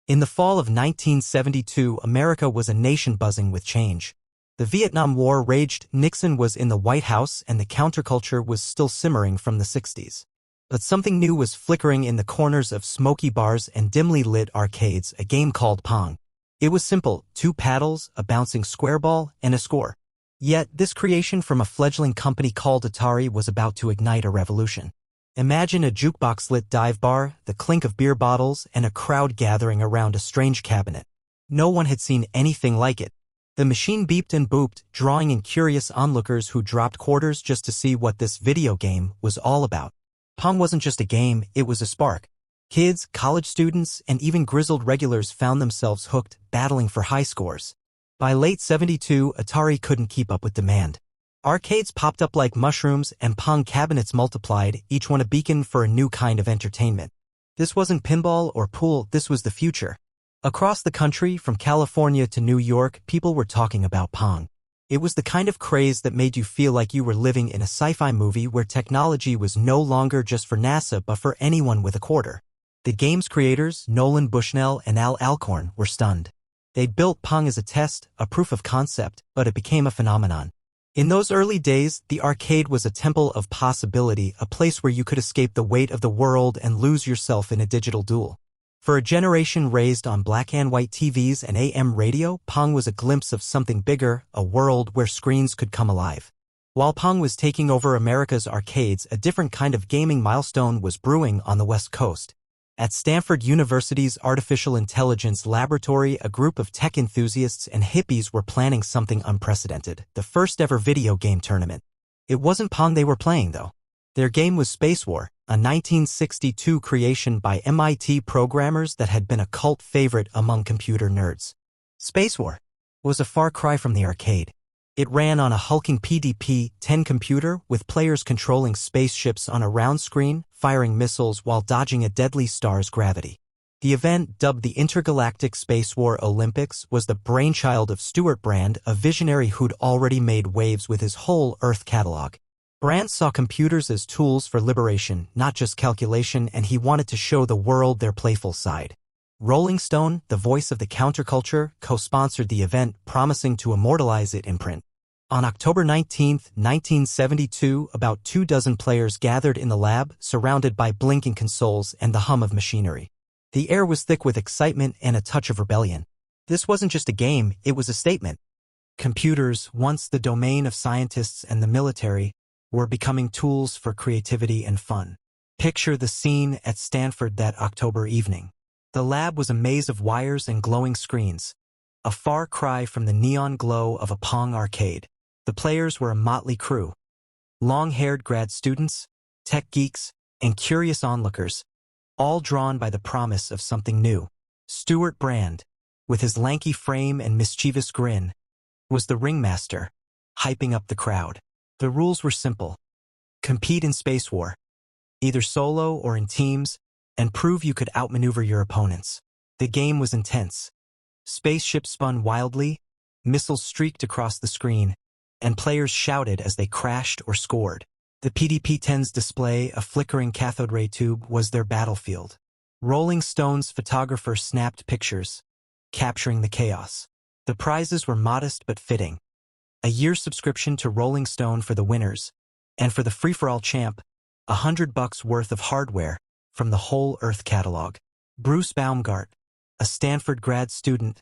In the fall of 1972, America was a nation buzzing with change. The Vietnam War raged, Nixon was in the White House, and the counterculture was still simmering from the 60s. But something new was flickering in the corners of smoky bars and dimly lit arcades, a game called Pong. It was simple: 2 paddles, a bouncing square ball, and a score. Yet, this creation from a fledgling company called Atari was about to ignite a revolution. Imagine a jukebox-lit dive bar, the clink of beer bottles, and a crowd gathering around a strange cabinet. No one had seen anything like it. The machine beeped and booped, drawing in curious onlookers who dropped quarters just to see what this video game was all about. Pong wasn't just a game, it was a spark. Kids, college students, and even grizzled regulars found themselves hooked, battling for high scores. By late '72, Atari couldn't keep up with demand. Arcades popped up like mushrooms and Pong cabinets multiplied, each one a beacon for a new kind of entertainment. This wasn't pinball or pool, this was the future. Across the country, from California to New York, people were talking about Pong. It was the kind of craze that made you feel like you were living in a sci-fi movie where technology was no longer just for NASA but for anyone with a quarter. The game's creators, Nolan Bushnell and Al Alcorn, were stunned. They'd built Pong as a test, a proof of concept, but it became a phenomenon. In those early days, the arcade was a temple of possibility, a place where you could escape the weight of the world and lose yourself in a digital duel. For a generation raised on black and white TVs and AM radio, Pong was a glimpse of something bigger, a world where screens could come alive. While Pong was taking over America's arcades, a different kind of gaming milestone was brewing on the West Coast. At Stanford University's Artificial Intelligence Laboratory, a group of tech enthusiasts and hippies were planning something unprecedented, the first ever video game tournament. It wasn't Pong they were playing, though. Their game was Spacewar, a 1962 creation by MIT programmers that had been a cult favorite among computer nerds. Spacewar was a far cry from the arcade. It ran on a hulking PDP-10 computer with players controlling spaceships on a round screen, firing missiles while dodging a deadly star's gravity. The event, dubbed the Intergalactic Spacewar Olympics, was the brainchild of Stuart Brand, a visionary who'd already made waves with his whole Earth catalog. Brand saw computers as tools for liberation, not just calculation, and he wanted to show the world their playful side. Rolling Stone, the voice of the counterculture, co-sponsored the event, promising to immortalize it in print. On October 19, 1972, about 24 players gathered in the lab, surrounded by blinking consoles and the hum of machinery. The air was thick with excitement and a touch of rebellion. This wasn't just a game, it was a statement. Computers, once the domain of scientists and the military, were becoming tools for creativity and fun. Picture the scene at Stanford that October evening. The lab was a maze of wires and glowing screens, a far cry from the neon glow of a Pong arcade. The players were a motley crew. Long-haired grad students, tech geeks, and curious onlookers, all drawn by the promise of something new. Stuart Brand, with his lanky frame and mischievous grin, was the ringmaster, hyping up the crowd. The rules were simple. Compete in Spacewar, either solo or in teams, and prove you could outmaneuver your opponents. The game was intense. Spaceships spun wildly, missiles streaked across the screen, and players shouted as they crashed or scored. The PDP-10's display, a flickering cathode ray tube, was their battlefield. Rolling Stone's photographer snapped pictures, capturing the chaos. The prizes were modest but fitting. A year's subscription to Rolling Stone for the winners, and for the free-for-all champ, $100 worth of hardware from the whole Earth catalog. Bruce Baumgart, a Stanford grad student,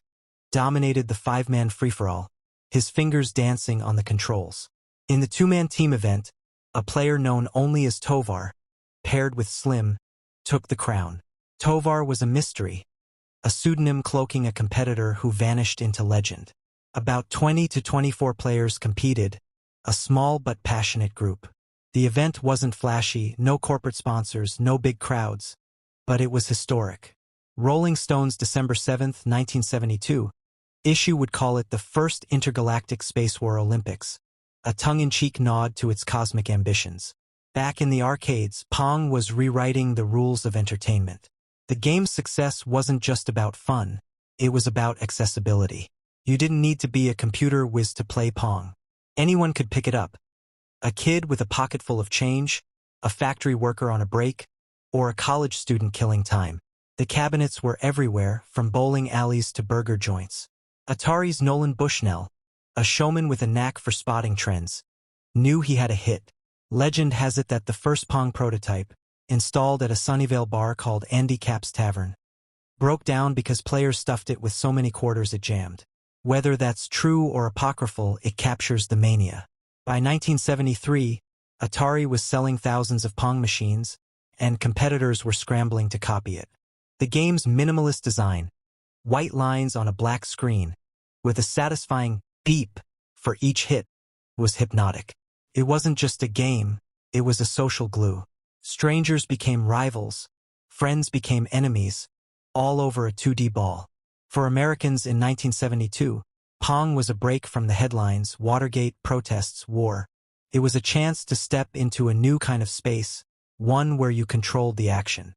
dominated the 5-man free-for-all, his fingers dancing on the controls. In the 2-man team event, a player known only as Tovar, paired with Slim, took the crown. Tovar was a mystery, a pseudonym cloaking a competitor who vanished into legend. About 20 to 24 players competed, a small but passionate group. The event wasn't flashy, no corporate sponsors, no big crowds, but it was historic. Rolling Stone's December 7, 1972, issue would call it the first Intergalactic Spacewar Olympics, a tongue-in-cheek nod to its cosmic ambitions. Back in the arcades, Pong was rewriting the rules of entertainment. The game's success wasn't just about fun, it was about accessibility. You didn't need to be a computer whiz to play Pong. Anyone could pick it up. A kid with a pocket full of change, a factory worker on a break, or a college student killing time. The cabinets were everywhere, from bowling alleys to burger joints. Atari's Nolan Bushnell, a showman with a knack for spotting trends, knew he had a hit. Legend has it that the first Pong prototype, installed at a Sunnyvale bar called Andy Cap's Tavern, broke down because players stuffed it with so many quarters it jammed. Whether that's true or apocryphal, it captures the mania. By 1973, Atari was selling thousands of Pong machines, and competitors were scrambling to copy it. The game's minimalist design, white lines on a black screen, with a satisfying beep for each hit, was hypnotic. It wasn't just a game, it was a social glue. Strangers became rivals, friends became enemies, all over a 2D ball. For Americans in 1972, Pong was a break from the headlines: Watergate, protests, war. It was a chance to step into a new kind of space, one where you controlled the action.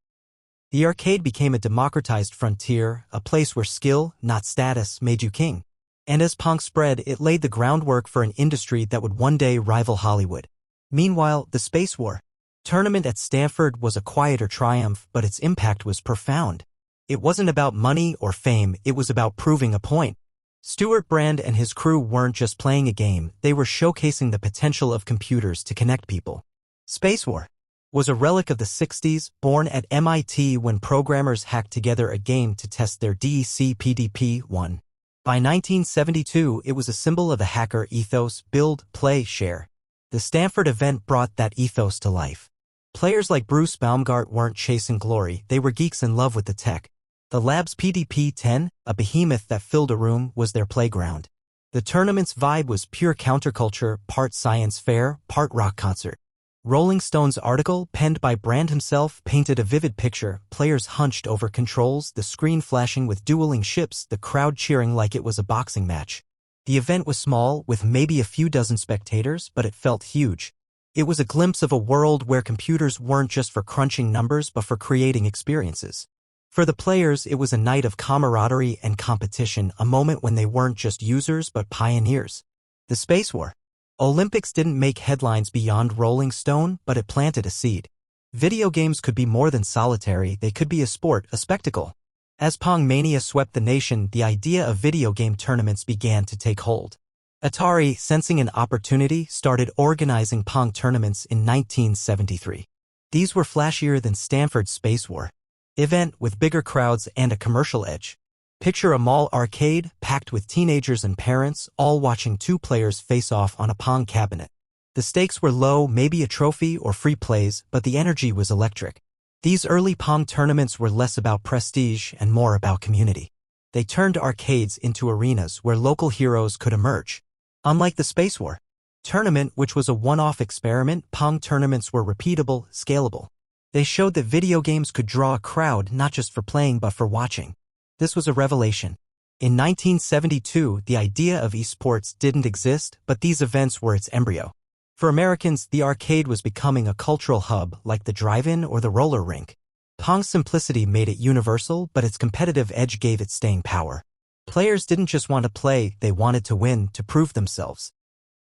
The arcade became a democratized frontier, a place where skill, not status, made you king. And as Pong spread, it laid the groundwork for an industry that would one day rival Hollywood. Meanwhile, the Spacewar tournament at Stanford was a quieter triumph, but its impact was profound. It wasn't about money or fame, it was about proving a point. Stuart Brand and his crew weren't just playing a game, they were showcasing the potential of computers to connect people. Spacewar was a relic of the 60s, born at MIT when programmers hacked together a game to test their DEC-PDP-1. By 1972, it was a symbol of the hacker ethos: build, play, share. The Stanford event brought that ethos to life. Players like Bruce Baumgart weren't chasing glory, they were geeks in love with the tech. The lab's PDP-10, a behemoth that filled a room, was their playground. The tournament's vibe was pure counterculture, part science fair, part rock concert. Rolling Stone's article, penned by Brand himself, painted a vivid picture: players hunched over controls, the screen flashing with dueling ships, the crowd cheering like it was a boxing match. The event was small, with maybe a few dozen spectators, but it felt huge. It was a glimpse of a world where computers weren't just for crunching numbers but for creating experiences. For the players, it was a night of camaraderie and competition, a moment when they weren't just users but pioneers. The Spacewar Olympics didn't make headlines beyond Rolling Stone, but it planted a seed. Video games could be more than solitary, they could be a sport, a spectacle. As Pong mania swept the nation, the idea of video game tournaments began to take hold. Atari, sensing an opportunity, started organizing Pong tournaments in 1973. These were flashier than Stanford's Spacewar event, with bigger crowds and a commercial edge. Picture a mall arcade, packed with teenagers and parents, all watching two players face off on a Pong cabinet. The stakes were low, maybe a trophy or free plays, but the energy was electric. These early Pong tournaments were less about prestige and more about community. They turned arcades into arenas where local heroes could emerge. Unlike the Spacewar tournament, which was a one-off experiment, Pong tournaments were repeatable, scalable. They showed that video games could draw a crowd not just for playing but for watching. This was a revelation. In 1972, the idea of esports didn't exist, but these events were its embryo. For Americans, the arcade was becoming a cultural hub, like the drive-in or the roller rink. Pong's simplicity made it universal, but its competitive edge gave it staying power. Players didn't just want to play, they wanted to win, to prove themselves.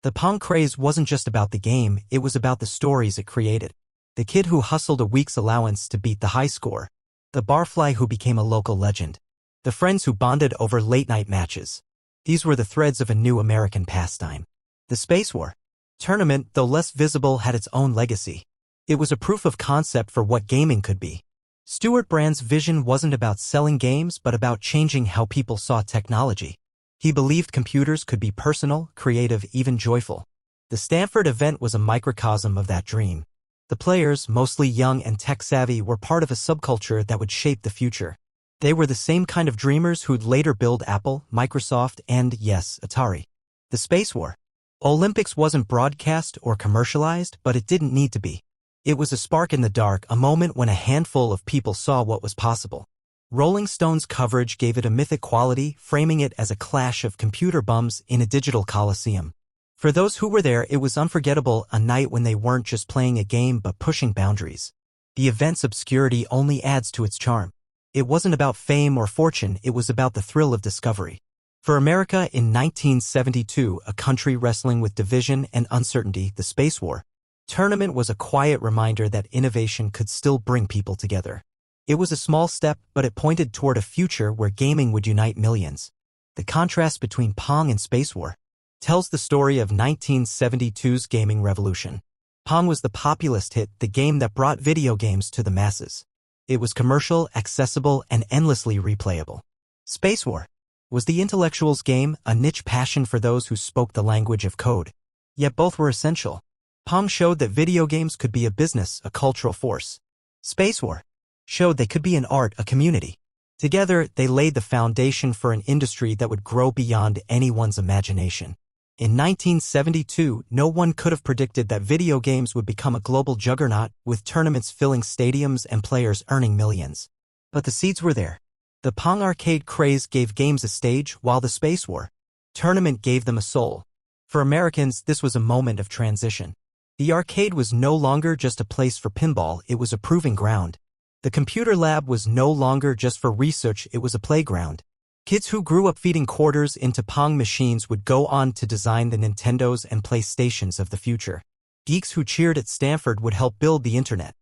The Pong craze wasn't just about the game, it was about the stories it created. The kid who hustled a week's allowance to beat the high score. The barfly who became a local legend. The friends who bonded over late-night matches. These were the threads of a new American pastime. The Spacewar tournament, though less visible, had its own legacy. It was a proof of concept for what gaming could be. Stuart Brand's vision wasn't about selling games but about changing how people saw technology. He believed computers could be personal, creative, even joyful. The Stanford event was a microcosm of that dream. The players, mostly young and tech-savvy, were part of a subculture that would shape the future. They were the same kind of dreamers who'd later build Apple, Microsoft, and, yes, Atari. The Spacewar Olympics wasn't broadcast or commercialized, but it didn't need to be. It was a spark in the dark, a moment when a handful of people saw what was possible. Rolling Stone's coverage gave it a mythic quality, framing it as a clash of computer bums in a digital coliseum. For those who were there, it was unforgettable, a night when they weren't just playing a game but pushing boundaries. The event's obscurity only adds to its charm. It wasn't about fame or fortune, it was about the thrill of discovery. For America in 1972, a country wrestling with division and uncertainty, the Spacewar tournament was a quiet reminder that innovation could still bring people together. It was a small step, but it pointed toward a future where gaming would unite millions. The contrast between Pong and Spacewar tells the story of 1972's gaming revolution. Pong was the populist hit, the game that brought video games to the masses. It was commercial, accessible, and endlessly replayable. Spacewar was the intellectual's game, a niche passion for those who spoke the language of code. Yet both were essential. Pong showed that video games could be a business, a cultural force. Spacewar showed they could be an art, a community. Together, they laid the foundation for an industry that would grow beyond anyone's imagination. In 1972, no one could have predicted that video games would become a global juggernaut, with tournaments filling stadiums and players earning millions. But the seeds were there. The Pong arcade craze gave games a stage, while the Spacewar tournament gave them a soul. For Americans, this was a moment of transition. The arcade was no longer just a place for pinball, it was a proving ground. The computer lab was no longer just for research, it was a playground. Kids who grew up feeding quarters into Pong machines would go on to design the Nintendos and PlayStations of the future. Geeks who cheered at Stanford would help build the internet.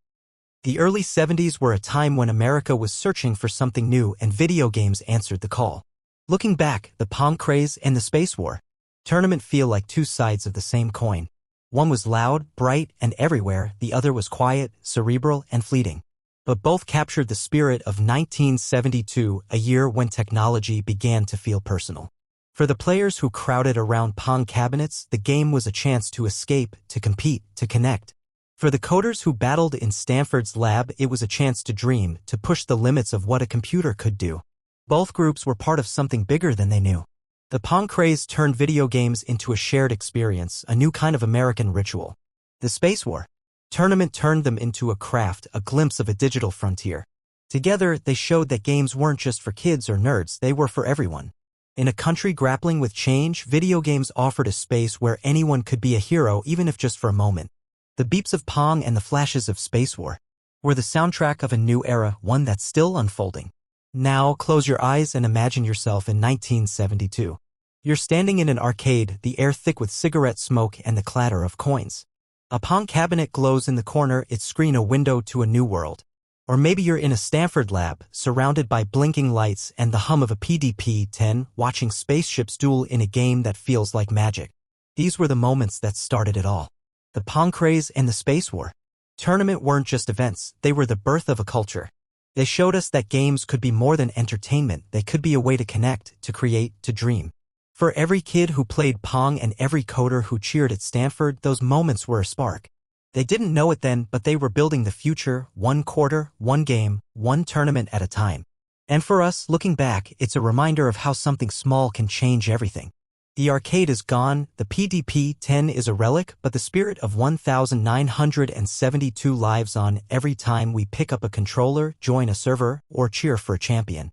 The early 70s were a time when America was searching for something new and video games answered the call. Looking back, the Pong craze and the Spacewar tournament feel like two sides of the same coin. One was loud, bright, and everywhere, the other was quiet, cerebral, and fleeting. But both captured the spirit of 1972, a year when technology began to feel personal. For the players who crowded around Pong cabinets, the game was a chance to escape, to compete, to connect. For the coders who battled in Stanford's lab, it was a chance to dream, to push the limits of what a computer could do. Both groups were part of something bigger than they knew. The Pong craze turned video games into a shared experience, a new kind of American ritual. The Spacewar tournament turned them into a craft, a glimpse of a digital frontier. Together, they showed that games weren't just for kids or nerds, they were for everyone. In a country grappling with change, video games offered a space where anyone could be a hero, even if just for a moment. The beeps of Pong and the flashes of Spacewar were the soundtrack of a new era, one that's still unfolding. Now, close your eyes and imagine yourself in 1972. You're standing in an arcade, the air thick with cigarette smoke and the clatter of coins. A Pong cabinet glows in the corner, its screen a window to a new world. Or maybe you're in a Stanford lab, surrounded by blinking lights and the hum of a PDP-10, watching spaceships duel in a game that feels like magic. These were the moments that started it all. The Pong craze and the Spacewar tournament weren't just events, they were the birth of a culture. They showed us that games could be more than entertainment, they could be a way to connect, to create, to dream. For every kid who played Pong and every coder who cheered at Stanford, those moments were a spark. They didn't know it then, but they were building the future, one quarter, one game, one tournament at a time. And for us, looking back, it's a reminder of how something small can change everything. The arcade is gone, the PDP-10 is a relic, but the spirit of 1,972 lives on every time we pick up a controller, join a server, or cheer for a champion.